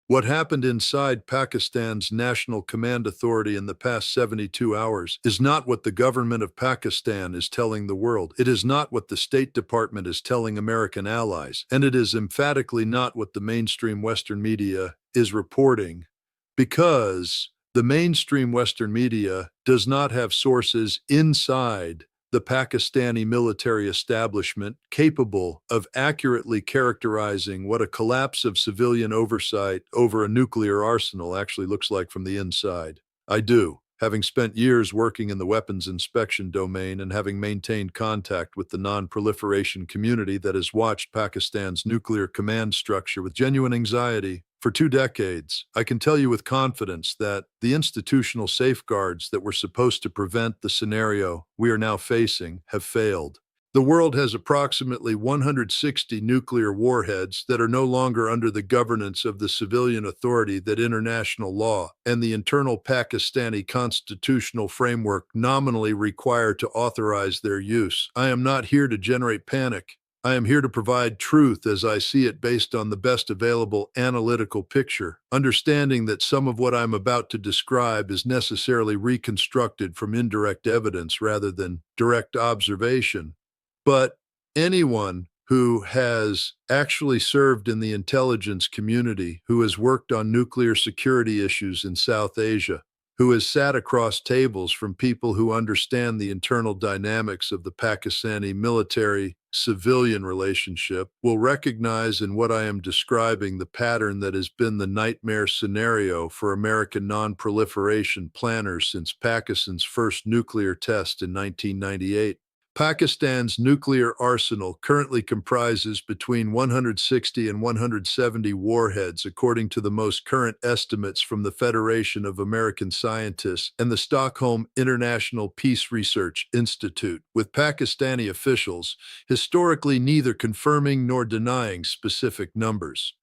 What happened inside Pakistan's National Command Authority in the past 72 hours is not what the government of Pakistan is telling the world. It is not what the State Department is telling American allies. And it is emphatically not what the mainstream Western media is reporting, because the mainstream Western media does not have sources inside the Pakistani military establishment capable of accurately characterizing what a collapse of civilian oversight over a nuclear arsenal actually looks like from the inside. I do, having spent years working in the weapons inspection domain and having maintained contact with the non-proliferation community that has watched Pakistan's nuclear command structure with genuine anxiety. For 2 decades, I can tell you with confidence that the institutional safeguards that were supposed to prevent the scenario we are now facing have failed. The world has approximately 160 nuclear warheads that are no longer under the governance of the civilian authority that international law and the internal Pakistani constitutional framework nominally require to authorize their use. I am not here to generate panic. I am here to provide truth as I see it based on the best available analytical picture, understanding that some of what I'm about to describe is necessarily reconstructed from indirect evidence rather than direct observation. But anyone who has actually served in the intelligence community, who has worked on nuclear security issues in South Asia, who has sat across tables from people who understand the internal dynamics of the Pakistani military-civilian relationship, will recognize in what I am describing the pattern that has been the nightmare scenario for American non-proliferation planners since Pakistan's first nuclear test in 1998. Pakistan's nuclear arsenal currently comprises between 160 and 170 warheads, according to the most current estimates from the Federation of American Scientists and the Stockholm International Peace Research Institute, with Pakistani officials historically neither confirming nor denying specific numbers.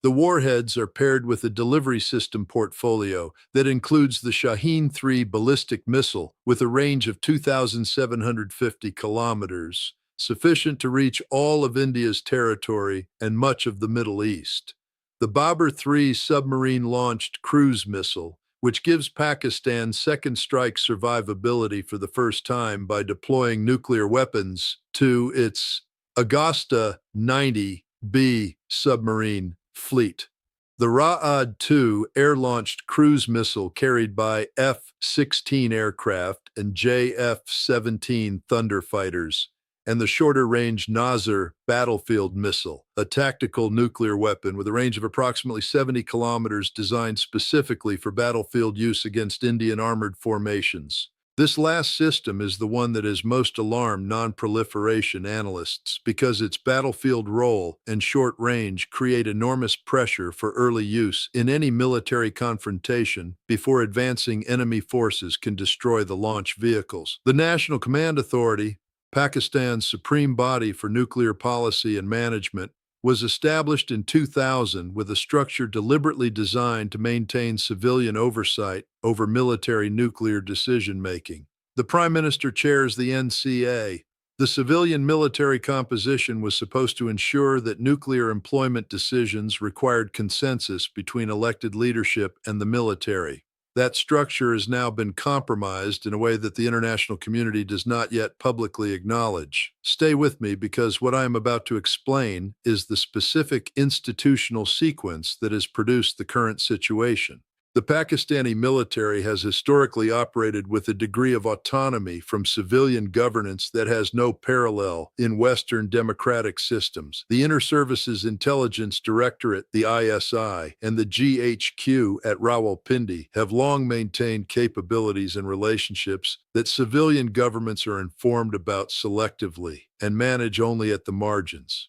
The warheads are paired with a delivery system portfolio that includes the Shaheen-3 ballistic missile with a range of 2,750 kilometers, sufficient to reach all of India's territory and much of the Middle East. The Babur-3 submarine-launched cruise missile, which gives Pakistan second strike survivability for the first time by deploying nuclear weapons to its Augusta 90B submarine fleet. The Ra'ad-2 air-launched cruise missile carried by F-16 aircraft and JF-17 Thunder fighters, and the shorter-range Nazar battlefield missile, a tactical nuclear weapon with a range of approximately 70 kilometers designed specifically for battlefield use against Indian armored formations. This last system is the one that has most alarmed non-proliferation analysts because its battlefield role and short range create enormous pressure for early use in any military confrontation before advancing enemy forces can destroy the launch vehicles. The National Command Authority, Pakistan's supreme body for nuclear policy and management, was established in 2000 with a structure deliberately designed to maintain civilian oversight over military nuclear decision-making. The Prime Minister chairs the NCA. The civilian-military composition was supposed to ensure that nuclear employment decisions required consensus between elected leadership and the military. That structure has now been compromised in a way that the international community does not yet publicly acknowledge. Stay with me, because what I am about to explain is the specific institutional sequence that has produced the current situation. The Pakistani military has historically operated with a degree of autonomy from civilian governance that has no parallel in Western democratic systems. The Inter-Services Intelligence Directorate, the ISI, and the GHQ at Rawalpindi have long maintained capabilities and relationships that civilian governments are informed about selectively and manage only at the margins.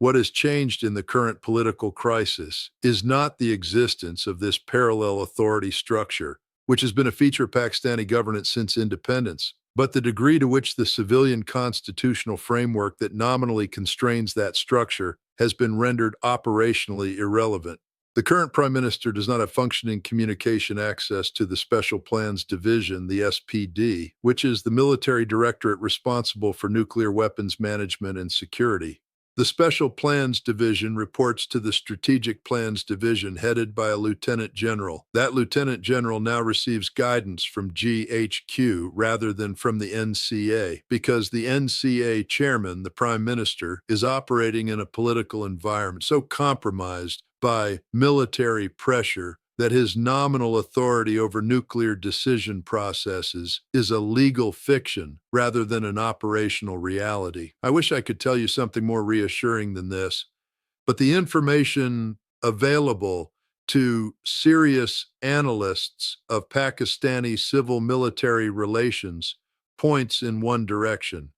What has changed in the current political crisis is not the existence of this parallel authority structure, which has been a feature of Pakistani governance since independence, but the degree to which the civilian constitutional framework that nominally constrains that structure has been rendered operationally irrelevant. The current Prime Minister does not have functioning communication access to the Special Plans Division, the SPD, which is the military directorate responsible for nuclear weapons management and security. The Special Plans Division reports to the Strategic Plans Division headed by a lieutenant general. That lieutenant general now receives guidance from GHQ rather than from the NCA because the NCA chairman, the prime minister, is operating in a political environment so compromised by military pressure that his nominal authority over nuclear decision processes is a legal fiction rather than an operational reality. I wish I could tell you something more reassuring than this, but the information available to serious analysts of Pakistani civil-military relations points in one direction.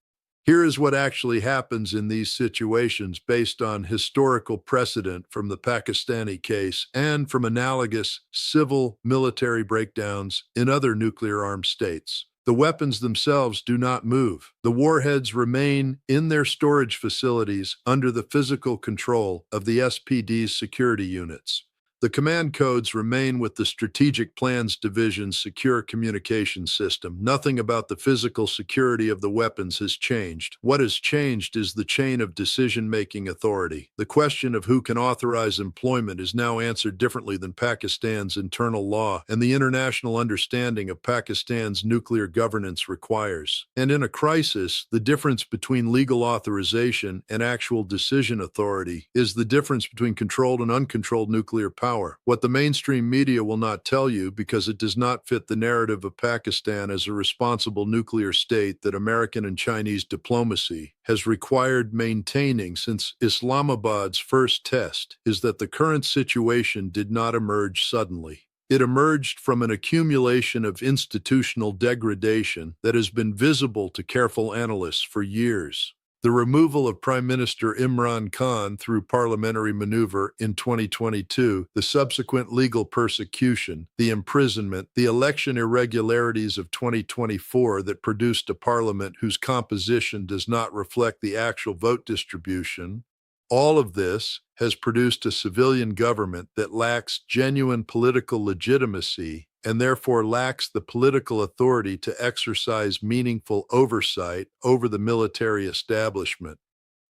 Here is what actually happens in these situations based on historical precedent from the Pakistani case and from analogous civil-military breakdowns in other nuclear-armed states. The weapons themselves do not move. The warheads remain in their storage facilities under the physical control of the SPD's security units. The command codes remain with the Strategic Plans Division's secure communication system. Nothing about the physical security of the weapons has changed. What has changed is the chain of decision-making authority. The question of who can authorize employment is now answered differently than Pakistan's internal law and the international understanding of Pakistan's nuclear governance requires. And in a crisis, the difference between legal authorization and actual decision authority is the difference between controlled and uncontrolled nuclear power. What the mainstream media will not tell you because it does not fit the narrative of Pakistan as a responsible nuclear state that American and Chinese diplomacy has required maintaining since Islamabad's first test is that the current situation did not emerge suddenly. It emerged from an accumulation of institutional degradation that has been visible to careful analysts for years. The removal of Prime Minister Imran Khan through parliamentary maneuver in 2022, the subsequent legal persecution, the imprisonment, the election irregularities of 2024 that produced a parliament whose composition does not reflect the actual vote distribution, all of this has produced a civilian government that lacks genuine political legitimacy and therefore lacks the political authority to exercise meaningful oversight over the military establishment.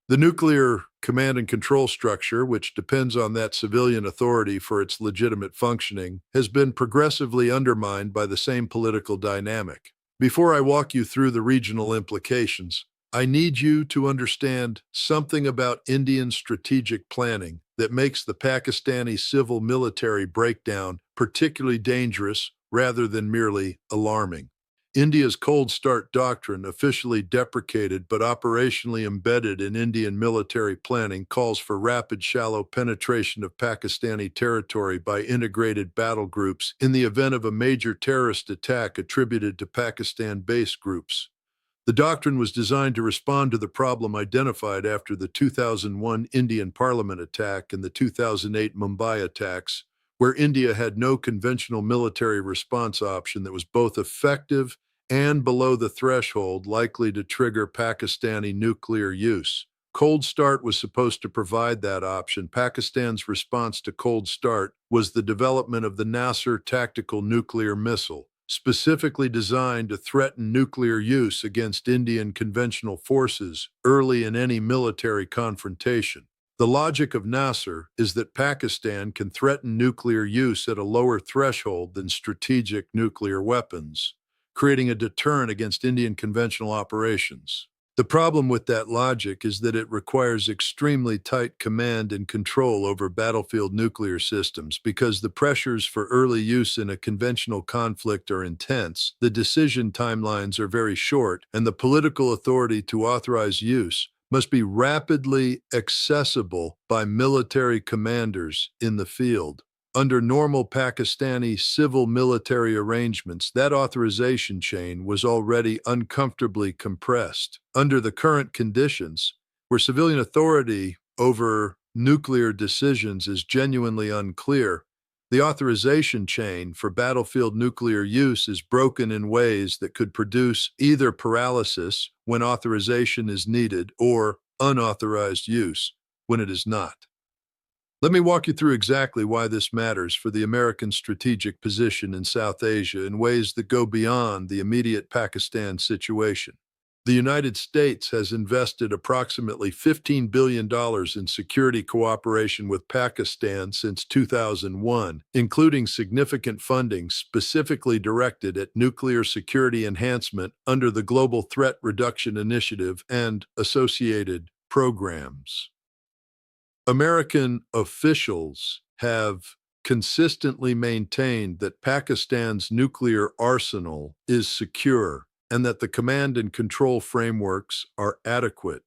The nuclear command and control structure, which depends on that civilian authority for its legitimate functioning, has been progressively undermined by the same political dynamic. Before I walk you through the regional implications, I need you to understand something about Indian strategic planning that makes the Pakistani civil-military breakdown particularly dangerous rather than merely alarming. India's cold start doctrine, officially deprecated but operationally embedded in Indian military planning, calls for rapid, shallow penetration of Pakistani territory by integrated battle groups in the event of a major terrorist attack attributed to Pakistan-based groups. The doctrine was designed to respond to the problem identified after the 2001 Indian Parliament attack and the 2008 Mumbai attacks, where India had no conventional military response option that was both effective and below the threshold likely to trigger Pakistani nuclear use. Cold Start was supposed to provide that option. Pakistan's response to Cold Start was the development of the Nasser tactical nuclear missile, specifically designed to threaten nuclear use against Indian conventional forces early in any military confrontation. The logic of Nasser is that Pakistan can threaten nuclear use at a lower threshold than strategic nuclear weapons, creating a deterrent against Indian conventional operations. The problem with that logic is that it requires extremely tight command and control over battlefield nuclear systems because the pressures for early use in a conventional conflict are intense, the decision timelines are very short, and the political authority to authorize use must be rapidly accessible by military commanders in the field. Under normal Pakistani civil-military arrangements, that authorization chain was already uncomfortably compressed. Under the current conditions, where civilian authority over nuclear decisions is genuinely unclear, the authorization chain for battlefield nuclear use is broken in ways that could produce either paralysis when authorization is needed or unauthorized use when it is not. Let me walk you through exactly why this matters for the American strategic position in South Asia in ways that go beyond the immediate Pakistan situation. The United States has invested approximately $15 billion in security cooperation with Pakistan since 2001, including significant funding specifically directed at nuclear security enhancement under the Global Threat Reduction Initiative and associated programs. American officials have consistently maintained that Pakistan's nuclear arsenal is secure and that the command and control frameworks are adequate.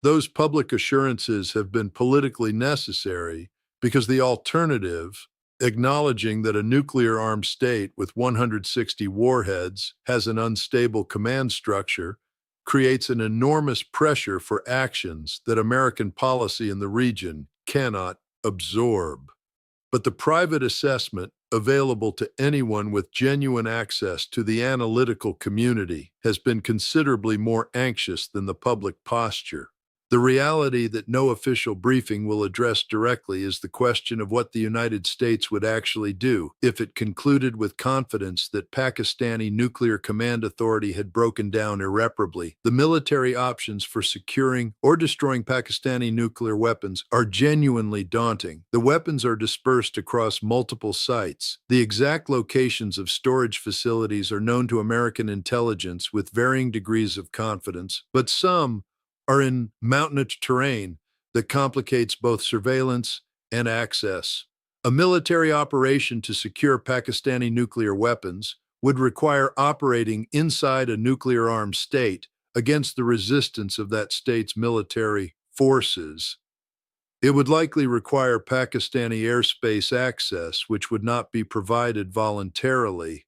Those public assurances have been politically necessary because the alternative, acknowledging that a nuclear-armed state with 160 warheads has an unstable command structure, creates an enormous pressure for actions that American policy in the region cannot absorb. But the private assessment, available to anyone with genuine access to the analytical community, has been considerably more anxious than the public posture. The reality that no official briefing will address directly is the question of what the United States would actually do if it concluded with confidence that Pakistani Nuclear Command Authority had broken down irreparably. The military options for securing or destroying Pakistani nuclear weapons are genuinely daunting. The weapons are dispersed across multiple sites. The exact locations of storage facilities are known to American intelligence with varying degrees of confidence, but some are in mountainous terrain that complicates both surveillance and access. A military operation to secure Pakistani nuclear weapons would require operating inside a nuclear-armed state against the resistance of that state's military forces. It would likely require Pakistani airspace access, which would not be provided voluntarily.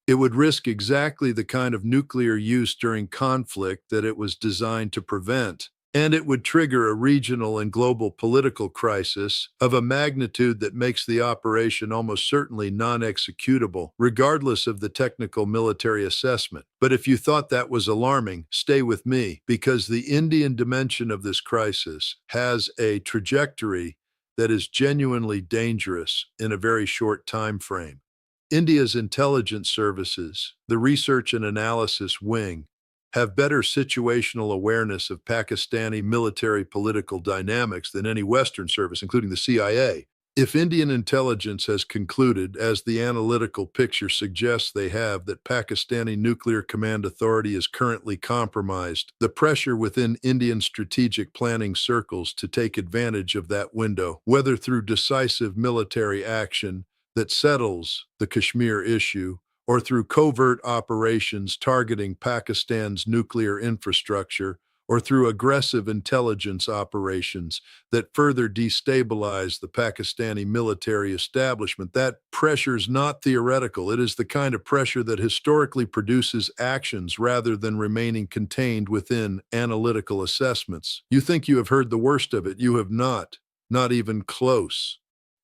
It would risk exactly the kind of nuclear use during conflict that it was designed to prevent, and it would trigger a regional and global political crisis of a magnitude that makes the operation almost certainly non-executable, regardless of the technical military assessment. But if you thought that was alarming, stay with me, because the Indian dimension of this crisis has a trajectory that is genuinely dangerous in a very short time frame. India's intelligence services, the Research and Analysis Wing, have better situational awareness of Pakistani military political dynamics than any Western service, including the CIA. If Indian intelligence has concluded, as the analytical picture suggests they have, that Pakistani Nuclear Command Authority is currently compromised, the pressure within Indian strategic planning circles to take advantage of that window, whether through decisive military action that settles the Kashmir issue, or through covert operations targeting Pakistan's nuclear infrastructure, or through aggressive intelligence operations that further destabilize the Pakistani military establishment. That pressure is not theoretical. It is the kind of pressure that historically produces actions rather than remaining contained within analytical assessments. You think you have heard the worst of it. You have not even close.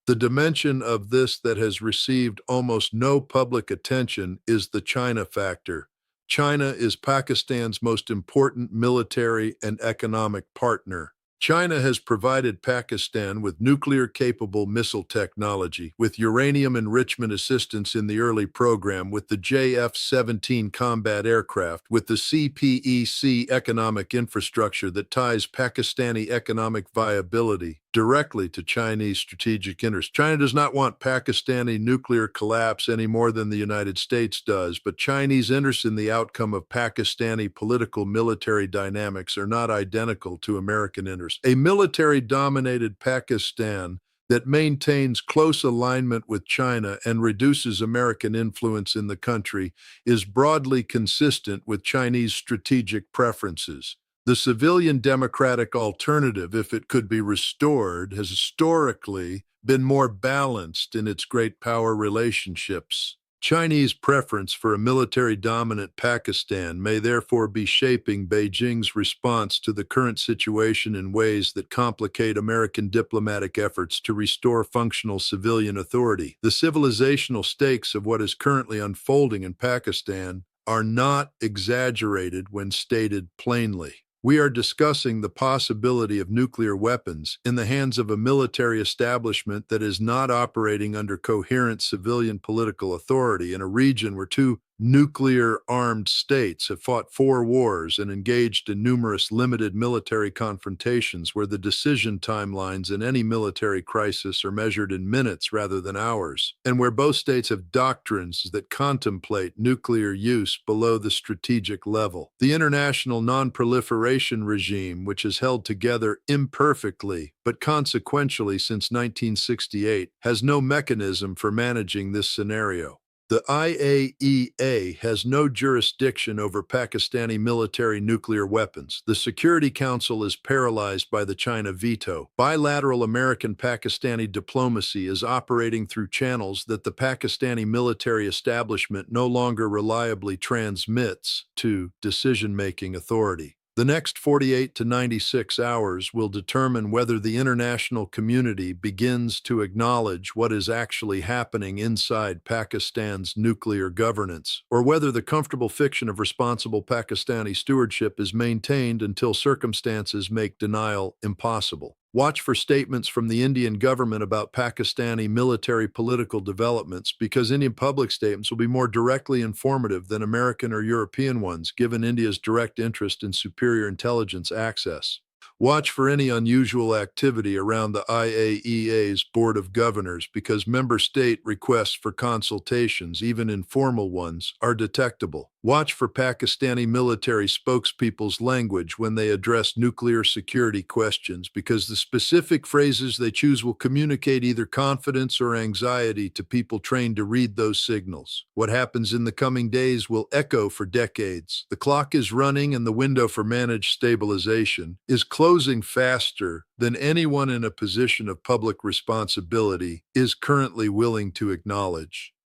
The dimension of this that has received almost no public attention is the China factor. China is Pakistan's most important military and economic partner. China has provided Pakistan with nuclear-capable missile technology, with uranium enrichment assistance in the early program, with the JF-17 combat aircraft, with the CPEC economic infrastructure that ties Pakistani economic viability directly to Chinese strategic interests. China does not want Pakistani nuclear collapse any more than the United States does, but Chinese interests in the outcome of Pakistani political military dynamics are not identical to American interests. A military-dominated Pakistan that maintains close alignment with China and reduces American influence in the country is broadly consistent with Chinese strategic preferences. The civilian democratic alternative, if it could be restored, has historically been more balanced in its great power relationships. Chinese preference for a military-dominant Pakistan may therefore be shaping Beijing's response to the current situation in ways that complicate American diplomatic efforts to restore functional civilian authority. The civilizational stakes of what is currently unfolding in Pakistan are not exaggerated when stated plainly. We are discussing the possibility of nuclear weapons in the hands of a military establishment that is not operating under coherent civilian political authority in a region where two nuclear-armed states have fought 4 wars and engaged in numerous limited military confrontations where the decision timelines in any military crisis are measured in minutes rather than hours, and where both states have doctrines that contemplate nuclear use below the strategic level. The international non-proliferation regime, which has held together imperfectly but consequentially since 1968, has no mechanism for managing this scenario. The IAEA has no jurisdiction over Pakistani military nuclear weapons. The Security Council is paralyzed by the China veto. Bilateral American-Pakistani diplomacy is operating through channels that the Pakistani military establishment no longer reliably transmits to decision-making authority. The next 48 to 96 hours will determine whether the international community begins to acknowledge what is actually happening inside Pakistan's nuclear governance, or whether the comfortable fiction of responsible Pakistani stewardship is maintained until circumstances make denial impossible. Watch for statements from the Indian government about Pakistani military political developments, because Indian public statements will be more directly informative than American or European ones, given India's direct interest in superior intelligence access. Watch for any unusual activity around the IAEA's Board of Governors, because member state requests for consultations, even informal ones, are detectable. Watch for Pakistani military spokespeople's language when they address nuclear security questions, because the specific phrases they choose will communicate either confidence or anxiety to people trained to read those signals. What happens in the coming days will echo for decades. The clock is running, and the window for managed stabilization is closing faster than anyone in a position of public responsibility is currently willing to acknowledge.